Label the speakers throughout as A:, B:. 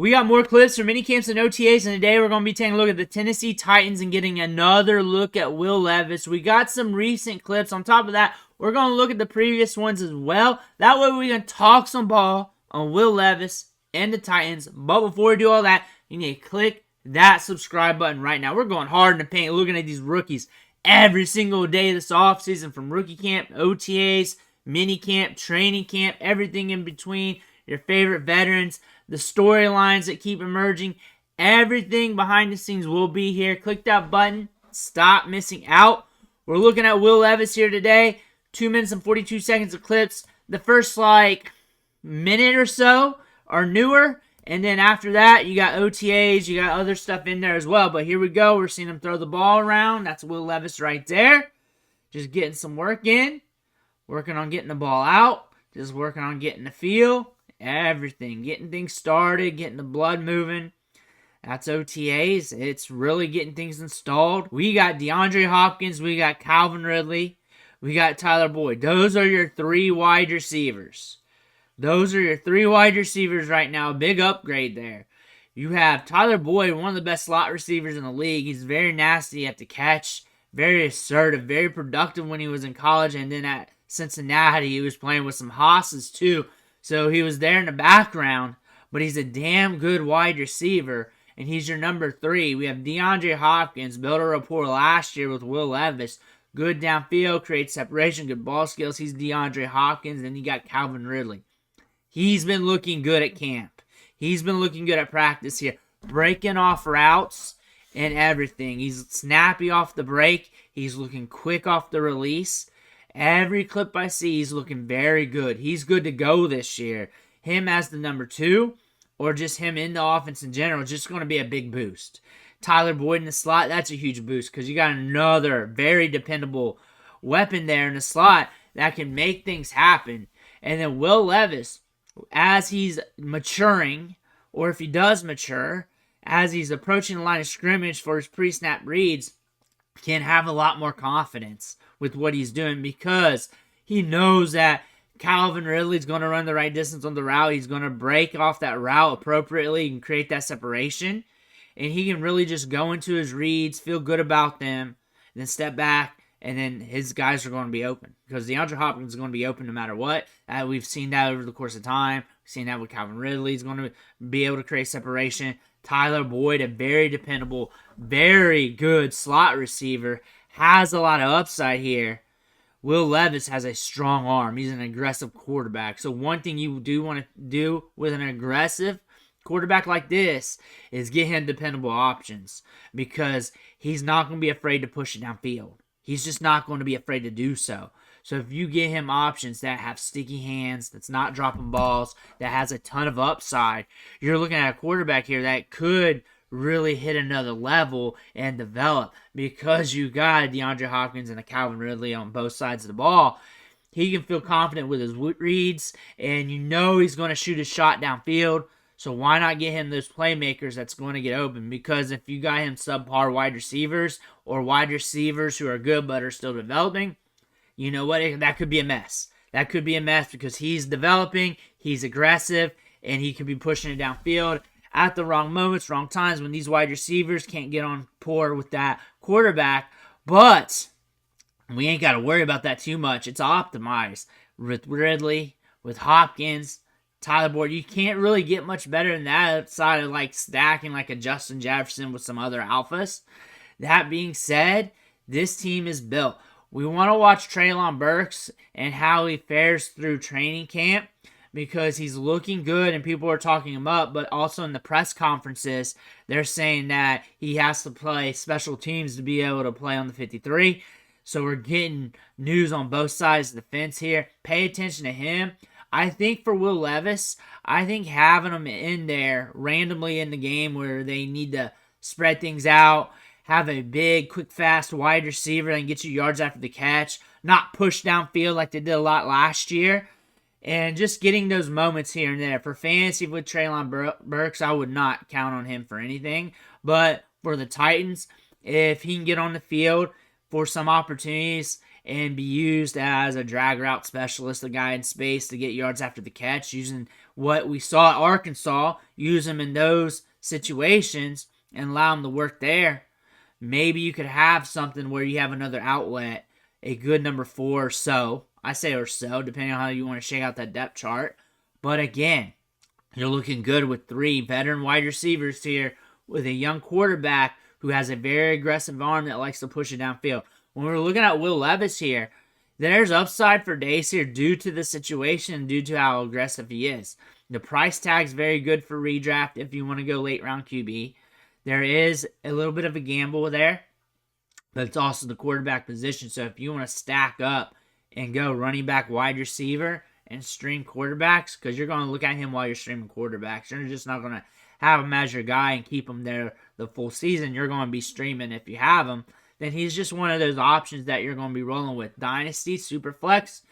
A: We got more clips from minicamps and OTAs, and today we're going to be taking a look at the Tennessee Titans and getting another look at Will Levis. We got some recent clips. On top of that, we're going to look at the previous ones as well. That way we can talk some ball on Will Levis and the Titans. But before we do all that, you need to click that subscribe button right now. We're going hard in the paint looking at these rookies every single day this offseason, from rookie camp, OTAs, minicamp, training camp, everything in between, your favorite veterans, the storylines that keep emerging, everything behind the scenes will be here. Click that button. Stop missing out. We're looking at Will Levis here today. 2 minutes and 42 seconds of clips. The first, minute or so are newer. And then after that, you got OTAs. You got other stuff in there as well. But here we go. We're seeing him throw the ball around. That's Will Levis right there. Just getting some work in. Working on getting the ball out. Just working on getting the feel. Everything. Getting things started. Getting the blood moving. That's OTAs. It's really getting things installed. We got DeAndre Hopkins. We got Calvin Ridley. We got Tyler Boyd. Those are your 3 wide receivers. Those are your 3 wide receivers right now. Big upgrade there. You have Tyler Boyd, one of the best slot receivers in the league. He's very nasty at the catch. Very assertive. Very productive when he was in college. And then at Cincinnati, he was playing with some hosses too. So he was there in the background. But he's a damn good wide receiver. And he's your number 3. We have DeAndre Hopkins. Built a rapport last year with Will Levis. Good downfield. Creates separation. Good ball skills. He's DeAndre Hopkins. Then you got Calvin Ridley. He's been looking good at camp. He's been looking good at practice here. Breaking off routes and everything. He's snappy off the break. He's looking quick off the release. Every clip I see, he's looking very good. He's good to go this year. Him as the number 2, or just him in the offense in general, just going to be a big boost. Tyler Boyd in the slot, that's a huge boost because you got another very dependable weapon there in the slot that can make things happen. And then Will Levis, as he's maturing, or if he does mature, as he's approaching the line of scrimmage for his pre-snap reads, can have a lot more confidence with what he's doing because he knows that Calvin Ridley's going to run the right distance on the route. He's going to break off that route appropriately and create that separation. And he can really just go into his reads, feel good about them, and then step back. And then his guys are going to be open because DeAndre Hopkins is going to be open no matter what. We've seen that over the course of time. We've seen that with Calvin Ridley. He's going to be able to create separation. Tyler Boyd, a very dependable, very good slot receiver, has a lot of upside here. Will Levis has a strong arm. He's an aggressive quarterback. So one thing you do want to do with an aggressive quarterback like this is get him dependable options because he's not going to be afraid to push it downfield. He's just not going to be afraid to do so. So if you get him options that have sticky hands, that's not dropping balls, that has a ton of upside, you're looking at a quarterback here that could really hit another level and develop because you got a DeAndre Hopkins and a Calvin Ridley on both sides of the ball. He can feel confident with his reads, and you know he's going to shoot his shot downfield. So why not get him those playmakers that's going to get open? Because if you got him subpar wide receivers or wide receivers who are good but are still developing, you know what? That could be a mess. That could be a mess because he's developing, he's aggressive, and he could be pushing it downfield at the wrong moments, wrong times when these wide receivers can't get on par with that quarterback. But we ain't got to worry about that too much. It's optimized with Ridley, with Hopkins, Tyler Boyd. You can't really get much better than that outside of stacking a Justin Jefferson with some other alphas. That being said, this team is built. We want to watch Treylon Burks and how he fares through training camp because he's looking good and people are talking him up, but also in the press conferences, they're saying that he has to play special teams to be able to play on the 53. So we're getting news on both sides of the fence here. Pay attention to him. I think for Will Levis, I think having him in there randomly in the game where they need to spread things out, have a big, quick, fast wide receiver that can get you yards after the catch, not push downfield like they did a lot last year, and just getting those moments here and there. For fantasy with Treylon Burks, I would not count on him for anything. But for the Titans, if he can get on the field for some opportunities and be used as a drag route specialist, a guy in space to get yards after the catch, using what we saw at Arkansas, use him in those situations and allow him to work there. Maybe you could have something where you have another outlet, a good number 4 or so. I say or so, depending on how you want to shake out that depth chart. But again, you're looking good with 3 veteran wide receivers here with a young quarterback who has a very aggressive arm that likes to push it downfield. When we're looking at Will Levis here, there's upside for days here due to the situation and due to how aggressive he is. The price tag's very good for redraft if you want to go late round QB. There is a little bit of a gamble there, but it's also the quarterback position. So if you want to stack up and go running back, wide receiver, and stream quarterbacks, because you're going to look at him while you're streaming quarterbacks. You're just not going to have him as your guy and keep him there the full season. You're going to be streaming if you have him. Then he's just one of those options that you're going to be rolling with. Dynasty, Superflex,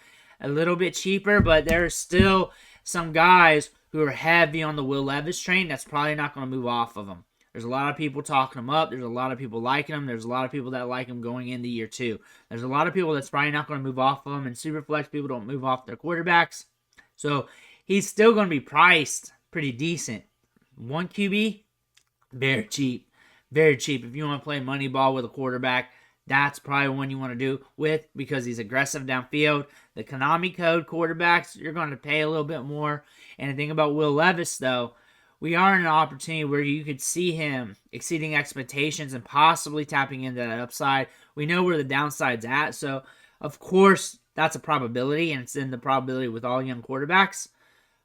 A: a little bit cheaper, but there's still some guys who are heavy on the Will Levis train that's probably not going to move off of him. There's a lot of people talking him up. There's a lot of people liking him. There's a lot of people that like him going into year 2. There's a lot of people that's probably not going to move off of him. And Superflex people don't move off their quarterbacks. So he's still going to be priced pretty decent. 1 QB, very cheap. Very cheap. If you want to play money ball with a quarterback, that's probably one you want to do with because he's aggressive downfield. The Konami code quarterbacks, you're going to pay a little bit more. And the thing about Will Levis, though, we are in an opportunity where you could see him exceeding expectations and possibly tapping into that upside. We know where the downside's at, so of course that's a probability, and it's in the probability with all young quarterbacks.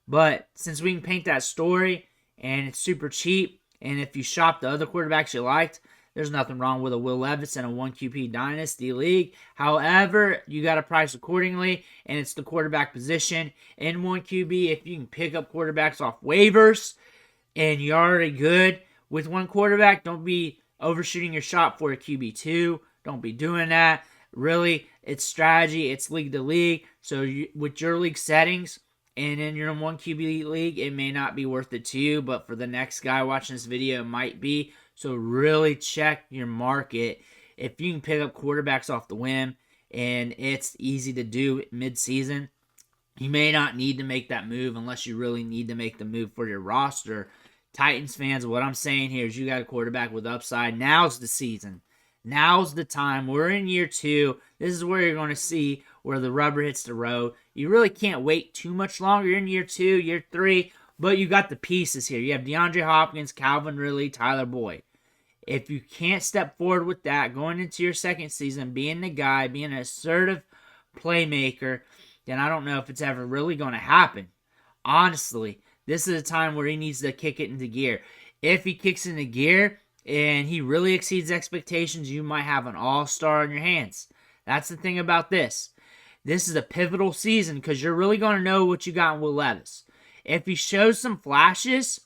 A: But since we can paint that story, and it's super cheap, and if you shop the other quarterbacks you liked, there's nothing wrong with a Will Levis in a 1QP Dynasty League. However, you got to price accordingly, and it's the quarterback position. In 1QB, if you can pick up quarterbacks off waivers, and you're already good with one quarterback, don't be overshooting your shot for a QB2. Don't be doing that. Really, it's strategy. It's league to league. So with your league settings and in your 1QB league, it may not be worth it to you. But for the next guy watching this video, it might be. So really check your market. If you can pick up quarterbacks off the whim and it's easy to do mid-season, you may not need to make that move unless you really need to make the move for your roster. Titans fans, what I'm saying here is you got a quarterback with upside. Now's the season. Now's the time. We're in year 2. This is where you're going to see where the rubber hits the road. You really can't wait too much longer. You're in year 2, year 3, but you got the pieces here. You have DeAndre Hopkins, Calvin Ridley, Tyler Boyd. If you can't step forward with that, going into your second season, being the guy, being an assertive playmaker, then I don't know if it's ever really going to happen. Honestly, this is a time where he needs to kick it into gear. If he kicks into gear and he really exceeds expectations, you might have an all-star on your hands. That's the thing about this. This is a pivotal season because you're really going to know what you got in Will Levis. If he shows some flashes,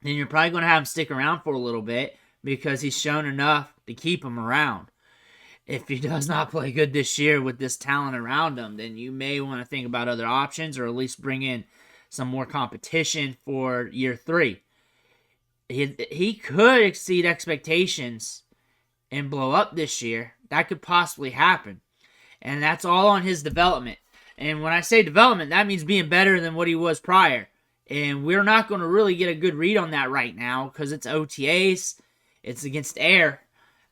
A: then you're probably going to have him stick around for a little bit because he's shown enough to keep him around. If he does not play good this year with this talent around him, then you may want to think about other options or at least bring in some more competition for year 3. He could exceed expectations and blow up this year. That could possibly happen. And that's all on his development. And when I say development, that means being better than what he was prior. And we're not going to really get a good read on that right now because it's OTAs. It's against air.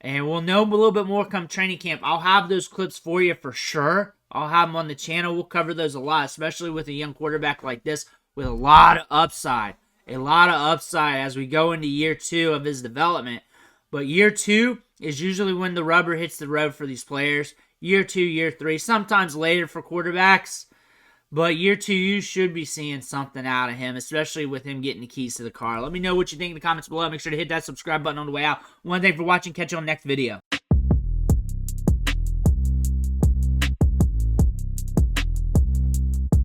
A: And we'll know a little bit more come training camp. I'll have those clips for you for sure. I'll have them on the channel. We'll cover those a lot, especially with a young quarterback like this with a lot of upside. A lot of upside as we go into year 2 of his development. But year 2 is usually when the rubber hits the road for these players. Year 2, year 3, sometimes later for quarterbacks. But year 2, you should be seeing something out of him, especially with him getting the keys to the car. Let me know what you think in the comments below. Make sure to hit that subscribe button on the way out. One, thanks for watching. Catch you on the next video.